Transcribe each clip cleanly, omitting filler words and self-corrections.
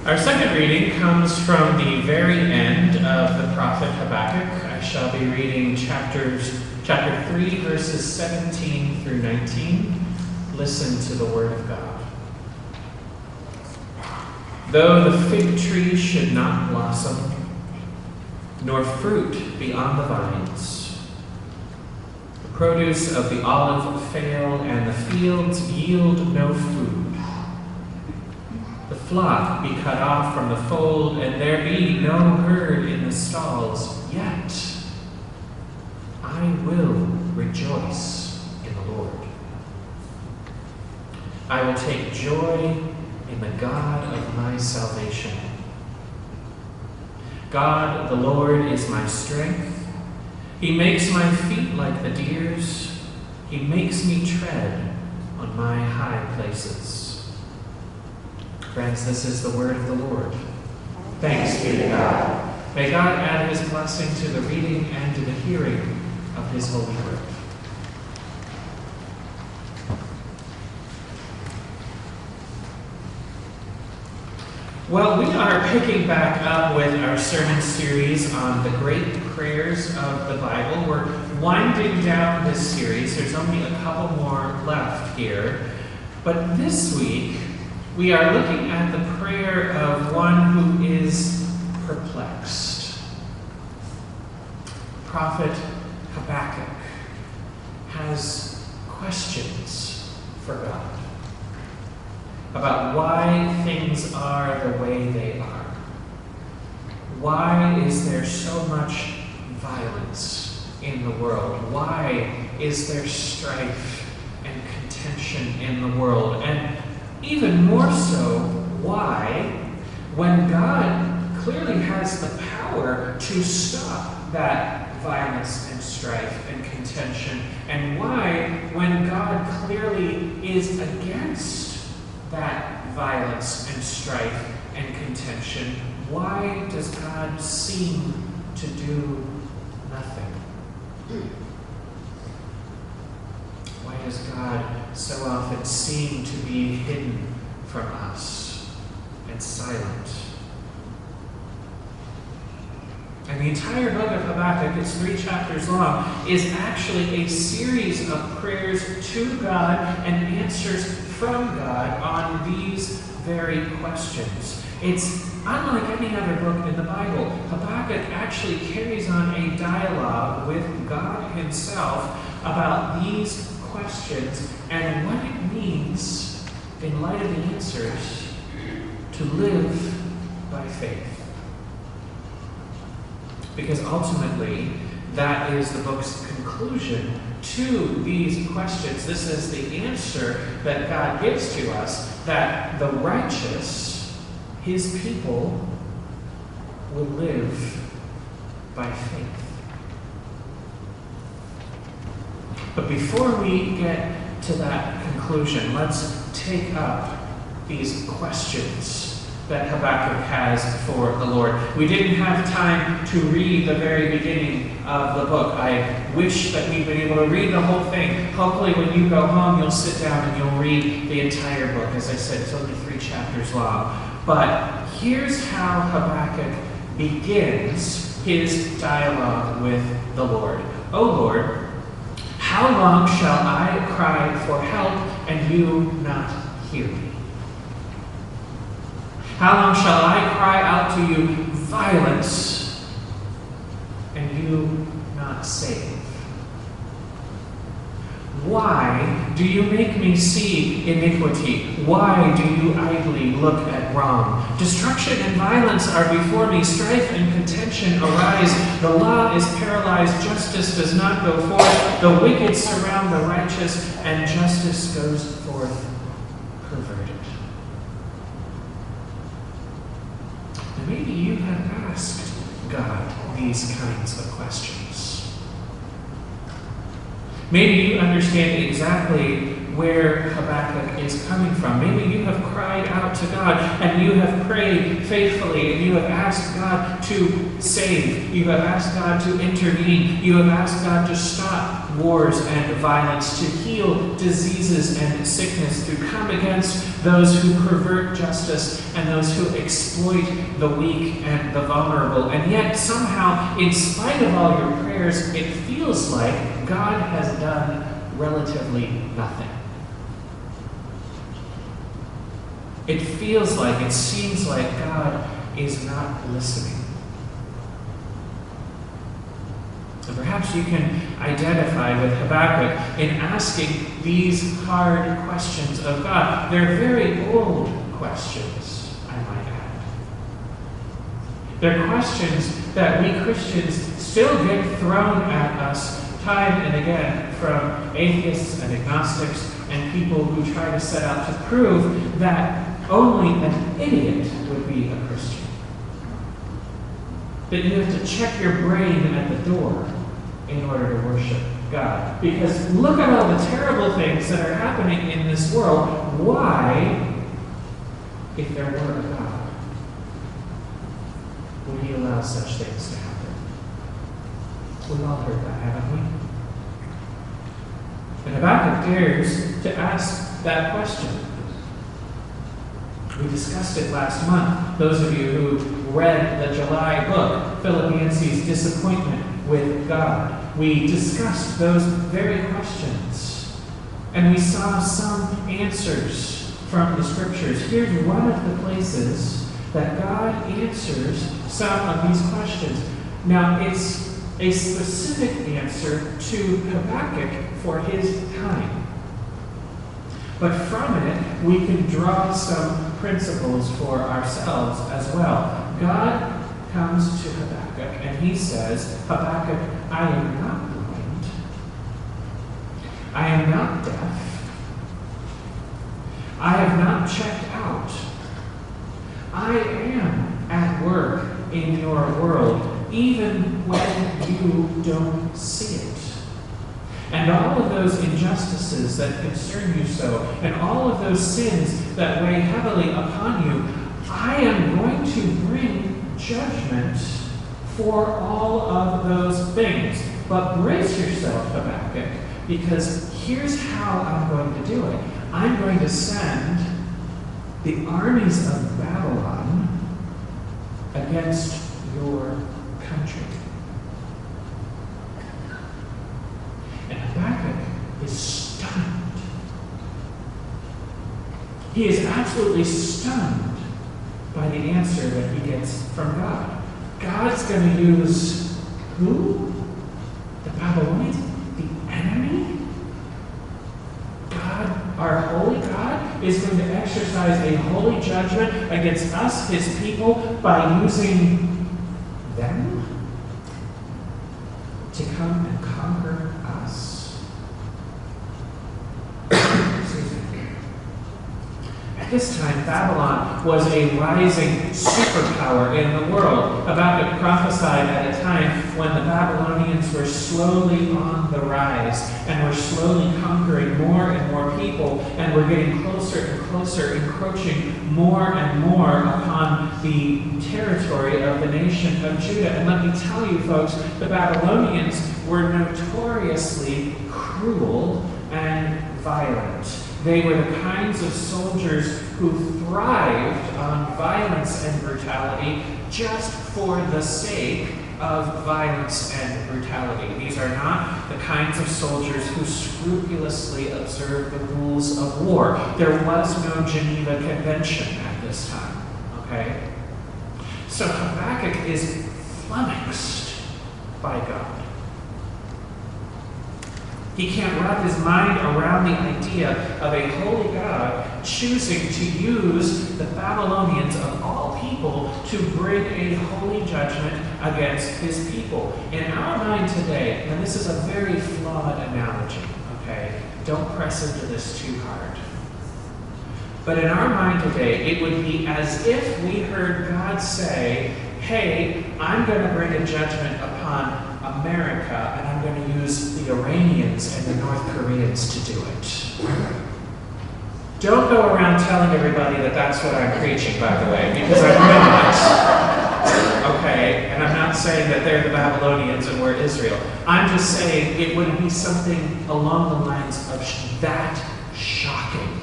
Our second reading comes from the very end of the prophet Habakkuk. I shall be reading chapter 3, verses 17 through 19. Listen to the word of God. Though the fig tree should not blossom, nor fruit be on the vines, the produce of the olive fail, and the fields yield no food, the flock be cut off from the fold, and there be no herd in the stalls, yet I will rejoice in the Lord. I will take joy in the God of my salvation. God, the Lord, is my strength. He makes my feet like the deer's. He makes me tread on my high places. Friends, this is the word of the Lord. Thanks be to God. May God add his blessing to the reading and to the hearing of his holy word. Well, we are picking back up with our sermon series on the great prayers of the Bible. We're winding down this series. There's only a couple more left here. But this week, we are looking at the prayer of one who is perplexed. Prophet Habakkuk has questions for God about why things are the way they are. Why is there so much violence in the world? Why is there strife and contention in the world? And even more so, why, when God clearly has the power to stop that violence and strife and contention, and why, when God clearly is against that violence and strife and contention, why does God seem to do nothing? Why does God so often seem to be hidden from us and silent? And the entire book of Habakkuk, it's 3 chapters long, is actually a series of prayers to God and answers from God on these very questions. It's unlike any other book in the Bible. Habakkuk actually carries on a dialogue with God himself about these questions and what it means, in light of the answers, to live by faith. Because ultimately, that is the book's conclusion to these questions. This is the answer that God gives to us, that the righteous, his people, will live by faith. But before we get to that conclusion, let's take up these questions that Habakkuk has for the Lord. We didn't have time to read the very beginning of the book. I wish that we'd been able to read the whole thing. Hopefully when you go home, you'll sit down and you'll read the entire book. As I said, it's only 3 chapters long. But here's how Habakkuk begins his dialogue with the Lord. O Lord, how long shall I cry for help and you not hear me? How long shall I cry out to you violence and you not save? Why do you make me see iniquity? Why do you idly look at wrong? Destruction and violence are before me. Strife and contention arise. The law is paralyzed. Justice does not go forth. The wicked surround the righteous, and justice goes forth perverted. And maybe you have asked God these kinds of questions. Maybe you understand exactly where Habakkuk is coming from. Maybe you have cried out to God, and you have prayed faithfully, and you have asked God to save. You have asked God to intervene. You have asked God to stop wars and violence, to heal diseases and sickness, to come against those who pervert justice and those who exploit the weak and the vulnerable. And yet, somehow, in spite of all your prayers, it feels like God has done relatively nothing. It feels like, it seems like God is not listening. And perhaps you can identify with Habakkuk in asking these hard questions of God. They're very old questions, I might add. They're questions that we Christians still get thrown at us time and again from atheists and agnostics and people who try to set out to prove that only an idiot would be a Christian. That you have to check your brain at the door in order to worship God. Because look at all the terrible things that are happening in this world. Why, if there were a God, would he allow such things to happen? We've all heard that, haven't we? And Habakkuk dares to ask that question. We discussed it last month. Those of you who read the July book, Philip Yancey's Disappointment with God. We discussed those very questions. And we saw some answers from the scriptures. Here's one of the places that God answers some of these questions. Now, it's a specific answer to Habakkuk for his time. But from it, we can draw some principles for ourselves as well. God comes to Habakkuk and he says, Habakkuk, I am not blind. I am not deaf. I have not checked out. I am at work in your world, even when you don't see it. And all of those injustices that concern you so, and all of those sins that weigh heavily upon you, I am going to bring judgment for all of those things. But brace yourself, Habakkuk, because here's how I'm going to do it. I'm going to send the armies of Babylon against your country. And Habakkuk is stunned. He is absolutely stunned by the answer that he gets from God. God's going to use who? The Babylonians? The enemy? God, our holy God, is going to exercise a holy judgment against us, his people, by using them to come and conquer us. At this time, Babylon was a rising superpower in the world. Habakkuk prophesied at a time when the Babylonians were slowly on the rise and were slowly conquering more and more people and were getting closer and closer, encroaching more and more upon the territory of the nation of Judah. And let me tell you, folks, the Babylonians were notoriously cruel and violent. They were the kinds of soldiers who thrived on violence and brutality just for the sake of violence and brutality. These are not the kinds of soldiers who scrupulously observe the rules of war. There was no Geneva Convention at this time, okay? So Habakkuk is flummoxed by God. He can't wrap his mind around the idea of a holy God choosing to use the Babylonians of all people to bring a holy judgment against his people. In our mind today, and this is a very flawed analogy, okay? Don't press into this too hard. But in our mind today, it would be as if we heard God say, hey, I'm going to bring a judgment upon America, and I'm going to use the Iranians and the North Koreans to do it. Don't go around telling everybody that that's what I'm preaching, by the way, because I'm not. Okay? And I'm not saying that they're the Babylonians and we're Israel. I'm just saying it would be something along the lines of that shocking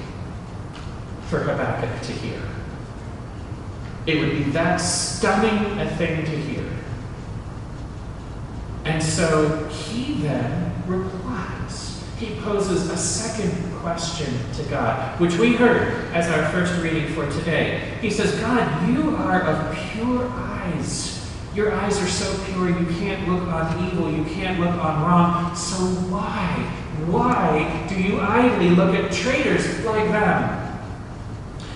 for Habakkuk to hear. It would be that stunning a thing to hear. And so he then replies. He poses a second question to God, which we heard as our first reading for today. He says, God, you are of pure eyes. Your eyes are so pure you can't look on evil, you can't look on wrong. So why do you idly look at traitors like them?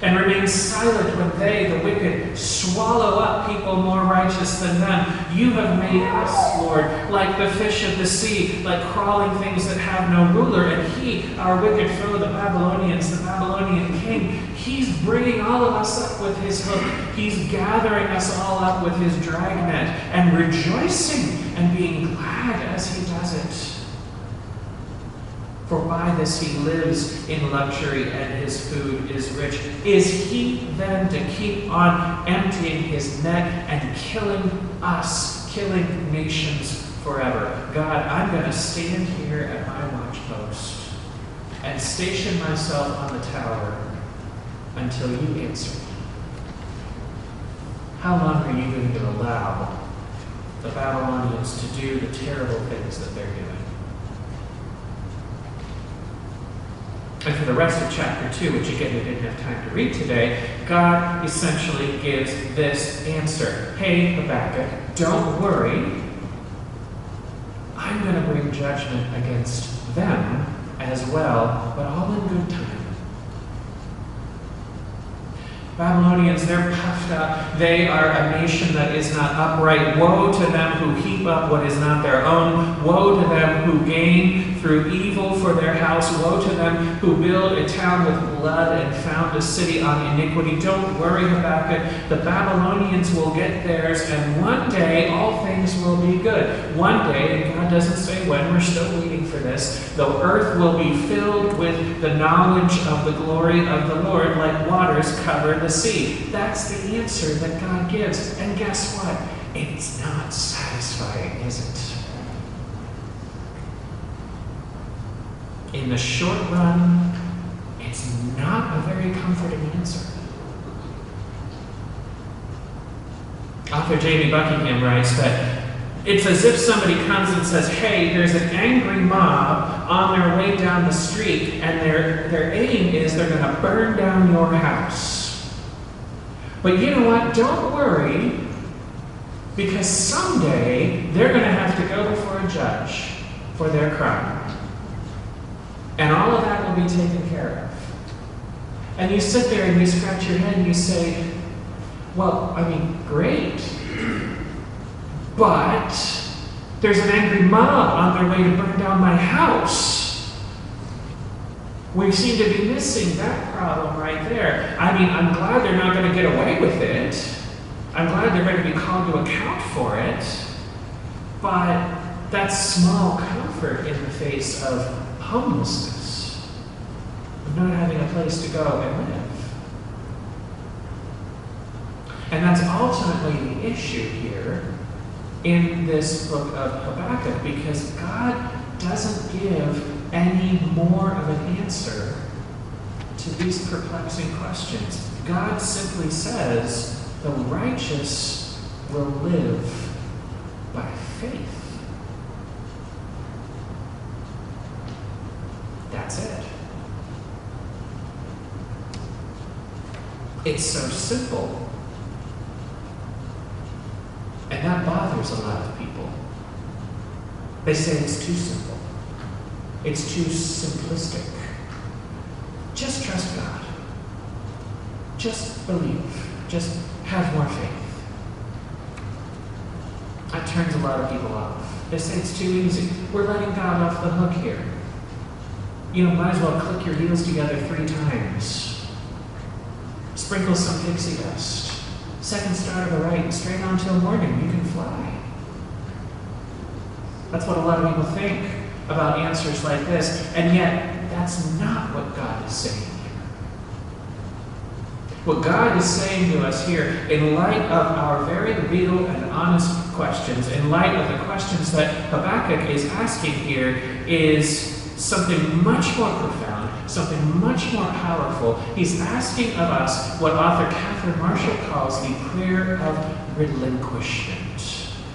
And remain silent when they, the wicked, swallow up people more righteous than them. You have made us, Lord, like the fish of the sea, like crawling things that have no ruler. And he, our wicked foe, the Babylonians, the Babylonian king, he's bringing all of us up with his hook. He's gathering us all up with his dragnet and rejoicing and being glad as he does it. For by this he lives in luxury and his food is rich. Is he then to keep on emptying his net and killing us, killing nations forever? God, I'm going to stand here at my watchpost and station myself on the tower until you answer me. How long are you going to allow the Babylonians to do the terrible things that they're doing? And for the rest of chapter 2, which again we didn't have time to read today, God essentially gives this answer. Hey, Habakkuk, don't worry. I'm going to bring judgment against them as well, but all in good time. Babylonians, they're puffed up. They are a nation that is not upright. Woe to them who heap up what is not their own. Woe to them who gain through evil for their house. Woe to them who build a town with blood and found a city on iniquity. Don't worry, Habakkuk. The Babylonians will get theirs, and one day all things will be good. One day, and God doesn't say when, we're still waiting for this, the earth will be filled with the knowledge of the glory of the Lord like waters cover the sea. That's the answer that God gives. And guess what? It's not satisfying, is it? In the short run, it's not a very comforting answer. Author Jamie Buckingham writes that it's as if somebody comes and says, hey, there's an angry mob on their way down the street, and their aim is they're going to burn down your house. But you know what? Don't worry, because someday they're going to have to go before a judge for their crime. And all of that will be taken care of. And you sit there and you scratch your head and you say, well, I mean, great. But there's an angry mob on their way to burn down my house. We seem to be missing that problem right there. I mean, I'm glad they're not going to get away with it. I'm glad they're going to be called to account for it. But that's small comfort in the face of homelessness, of not having a place to go and live. And that's ultimately the issue here in this book of Habakkuk, because God doesn't give any more of an answer to these perplexing questions. God simply says the righteous will live by faith. That's it. It's so simple. And that bothers a lot of people. They say it's too simple. It's too simplistic. Just trust God. Just believe. Just have more faith. That turns a lot of people off. They say it's too easy. We're letting God off the hook here. You know, might as well click your heels together 3 times. Sprinkle some pixie dust. Second star to the right, and straight on till morning, you can fly. That's what a lot of people think about answers like this, and yet that's not what God is saying here. What God is saying to us here, in light of our very real and honest questions, in light of the questions that Habakkuk is asking here, is something much more profound, something much more powerful. He's asking of us what author Catherine Marshall calls the prayer of relinquishment.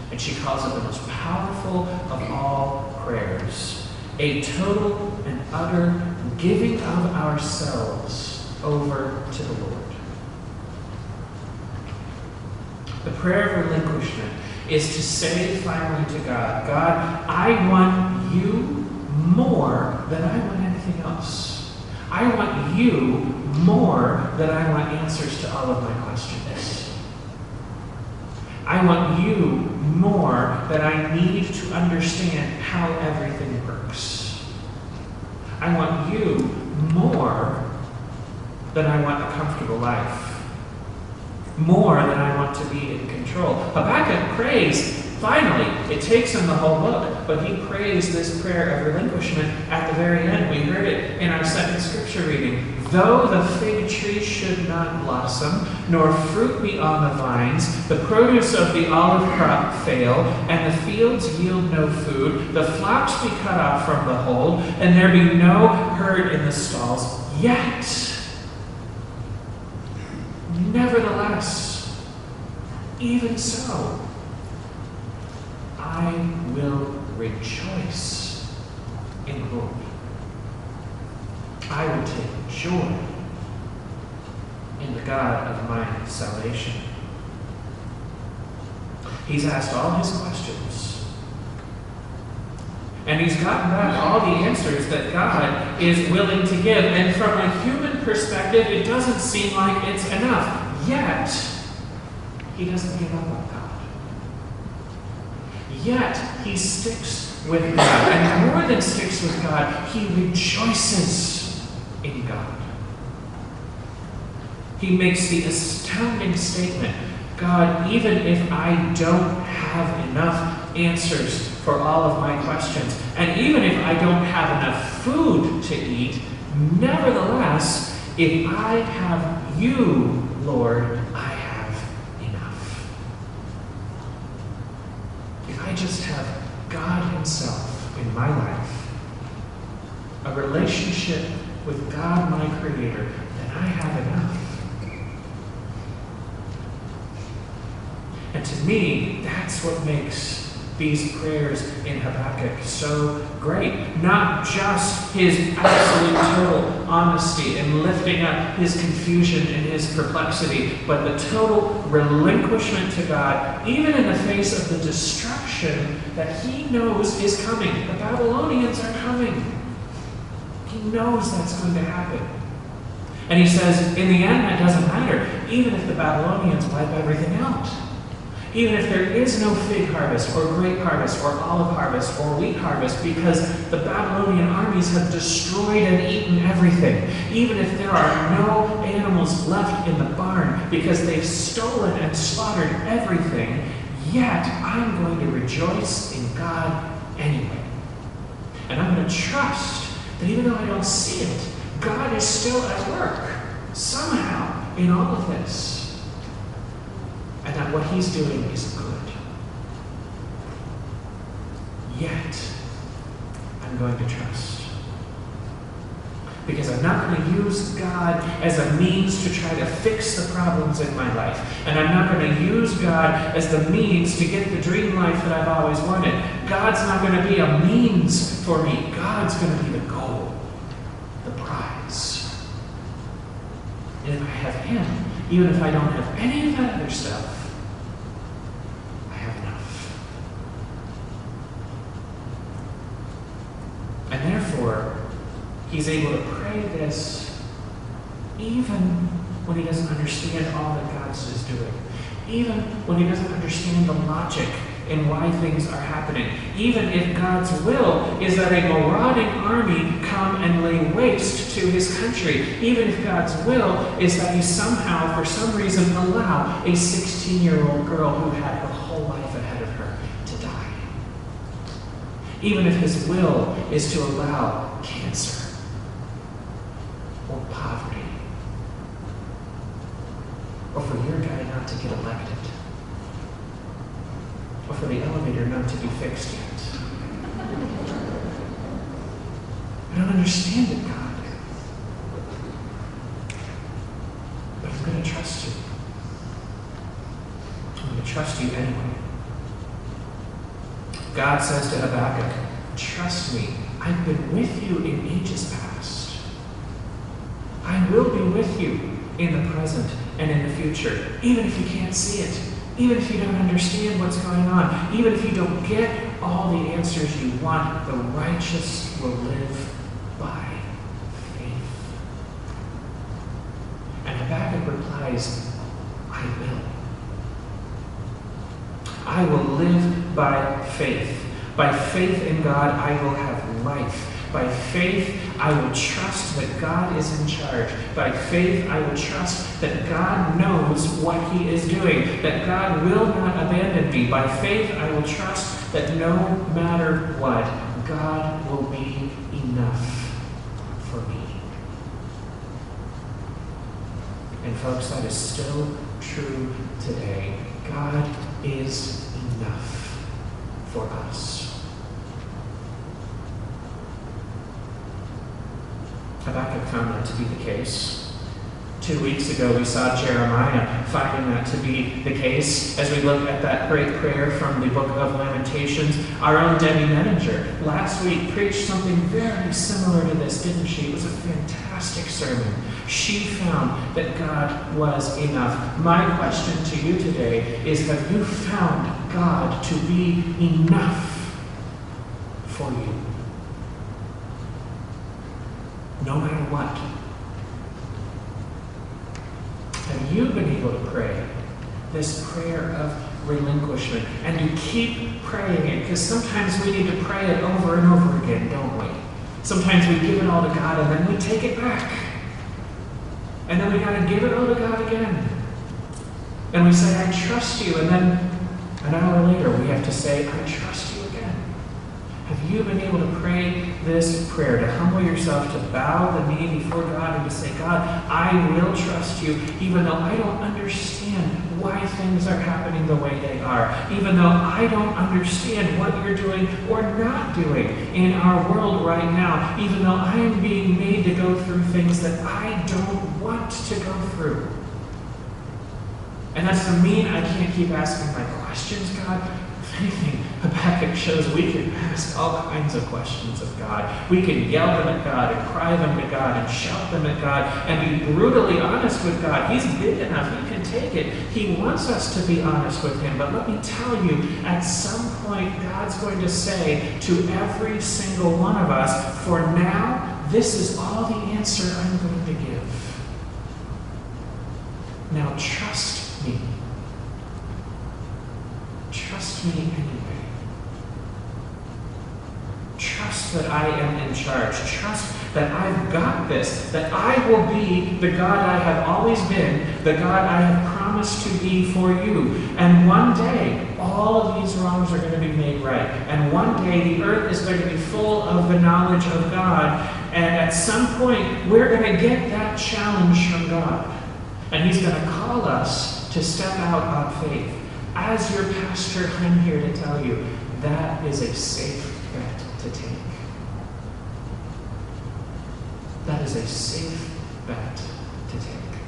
And she calls it the most powerful of all prayers. A total and utter giving of ourselves over to the Lord. The prayer of relinquishment is to say finally to God, God, I want you more than I want anything else. I want you more than I want answers to all of my questions. I want you more than I need to understand how everything works. I want you more than I want a comfortable life. More than I want to be in control. Habakkuk prays, finally, it takes him the whole book, but he prays this prayer of relinquishment at the very end. We heard it in our second scripture reading. Though the fig tree should not blossom, nor fruit be on the vines, the produce of the olive crop fail, and the fields yield no food, the flocks be cut off from the fold, and there be no herd in the stalls, yet, nevertheless, even so, I will rejoice in the Lord. I will take joy in the God of my salvation. He's asked all his questions. And he's gotten back all the answers that God is willing to give. And from a human perspective, it doesn't seem like it's enough. Yet, he doesn't give up on God. Yet, he sticks with God. And more than sticks with God, he rejoices in God. He makes the astounding statement, God, even if I don't have enough answers for all of my questions, and even if I don't have enough food to eat, nevertheless, if I have you, Lord, I have enough. If I just have God himself in my life, a relationship with God, my Creator, then I have enough. And to me, that's what makes these prayers in Habakkuk so great. Not just his absolute total honesty and lifting up his confusion and his perplexity, but the total relinquishment to God, even in the face of the destruction that he knows is coming. The Babylonians are coming. He knows that's going to happen. And he says, in the end, that doesn't matter, even if the Babylonians wipe everything out. Even if there is no fig harvest, or grape harvest, or olive harvest, or wheat harvest, because the Babylonian armies have destroyed and eaten everything. Even if there are no animals left in the barn, because they've stolen and slaughtered everything, yet I'm going to rejoice in God anyway. And I'm going to trust that even though I don't see it, God is still at work, somehow, in all of this. And that what he's doing is good. Yet, I'm going to trust. Because I'm not going to use God as a means to try to fix the problems in my life. And I'm not going to use God as the means to get the dream life that I've always wanted. God's not going to be a means for me. God's going to be the goal, the prize. And if I have him, even if I don't have any of that other stuff, I have enough. And therefore, he's able to pray this even when he doesn't understand all that God is doing. Even when he doesn't understand the logic in why things are happening. Even if God's will is that a marauding army come and lay waste to his country. Even if God's will is that he somehow, for some reason, allow a 16-year-old girl who had her whole life ahead of her to die. Even if his will is to allow cancer or poverty to get elected, or for the elevator not to be fixed yet. I don't understand it, God. But I'm going to trust you. I'm going to trust you anyway. God says to Habakkuk, trust me, I've been with you in ages past. I will be with you in the present and in the future, even if you can't see it, even if you don't understand what's going on, even if you don't get all the answers you want, the righteous will live by faith. And Habakkuk replies, I will. I will live by faith. By faith in God, I will have life. By faith, I will trust that God is in charge. By faith, I will trust that God knows what he is doing, that God will not abandon me. By faith, I will trust that no matter what, God will be enough for me. And folks, that is still true today. God is enough for us. Habakkuk found that to be the case. 2 weeks ago, we saw Jeremiah finding that to be the case as we look at that great prayer from the book of Lamentations. Our own Debbie Menninger last week preached something very similar to this, didn't she? It was a fantastic sermon. She found that God was enough. My question to you today is, have you found God to be enough for you? No matter what. Have you been able to pray this prayer of relinquishment? And you keep praying it, because sometimes we need to pray it over and over again, don't we? Sometimes we give it all to God and then we take it back. And then we got to give it all to God again. And we say, I trust you. And then an hour later we have to say, I trust you again. Have you been able to pray this prayer, to humble yourself, to bow the knee before God and to say, God, I will trust you, even though I don't understand why things are happening the way they are, even though I don't understand what you're doing or not doing in our world right now, even though I am being made to go through things that I don't want to go through. And that doesn't mean I can't keep asking my questions, God. If anything, Habakkuk shows we can ask all kinds of questions of God. We can yell them at God and cry them to God and shout them at God and be brutally honest with God. He's big enough. He can take it. He wants us to be honest with him. But let me tell you, at some point, God's going to say to every single one of us, for now, this is all the answer I'm going to give. Now trust me. Trust me anyway. Trust that I am in charge. Trust that I've got this. That I will be the God I have always been, the God I have promised to be for you. And one day, all of these wrongs are going to be made right. And one day, the earth is going to be full of the knowledge of God. And at some point, we're going to get that challenge from God. And he's going to call us to step out on faith. As your pastor, I'm here to tell you, that is a safe bet to take. That is a safe bet to take.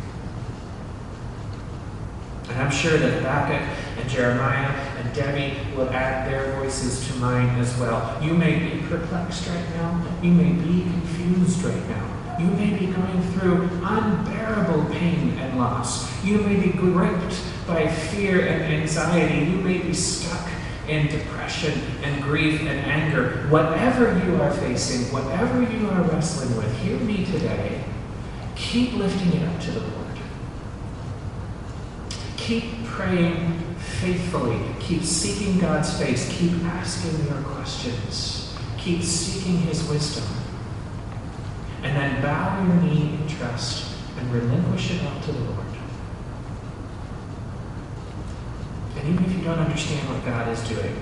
And I'm sure that Habakkuk and Jeremiah and Debbie will add their voices to mine as well. You may be perplexed right now. You may be confused right now. You may be going through unbearable pain and loss. You may be gripped by fear and anxiety. You may be stuck in depression and grief and anger. Whatever you are facing, whatever you are wrestling with, hear me today. Keep lifting it up to the Lord. Keep praying faithfully. Keep seeking God's face. Keep asking your questions. Keep seeking his wisdom. And then bow your knee in trust and relinquish it up to the Lord. And even if you don't understand what God is doing,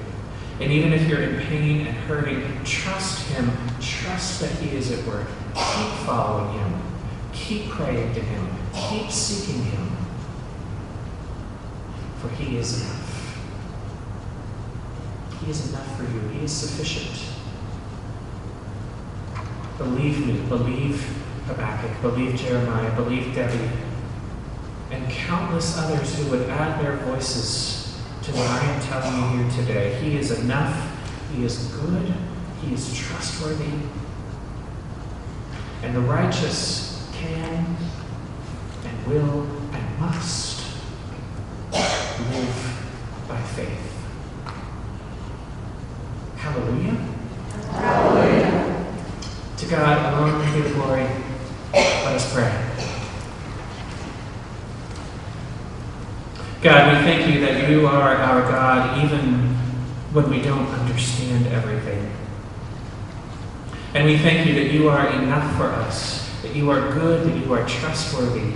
and even if you're in pain and hurting, trust him. Trust that he is at work. Keep following him. Keep praying to him. Keep seeking him. for he is enough. He is enough for you. He is sufficient. Believe me, believe Habakkuk, believe Jeremiah, believe Debbie, and countless others who would add their voices to what I am telling you here today. He is enough. He is good. He is trustworthy. And the righteous can and will and must live by faith. Hallelujah. Hallelujah. To God alone be the glory. Let us pray. God, we thank you that you are our God even when we don't understand everything. And we thank you that you are enough for us, that you are good, that you are trustworthy,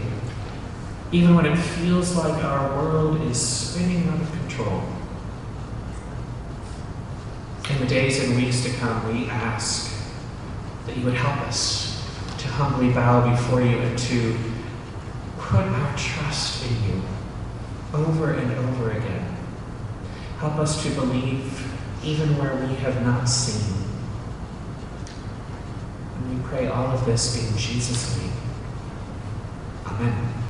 even when it feels like our world is spinning out of control. In the days and weeks to come, we ask that you would help us to humbly bow before you and to put our trust in you over and over again. Help us to believe even where we have not seen. And we pray all of this in Jesus' name. Amen.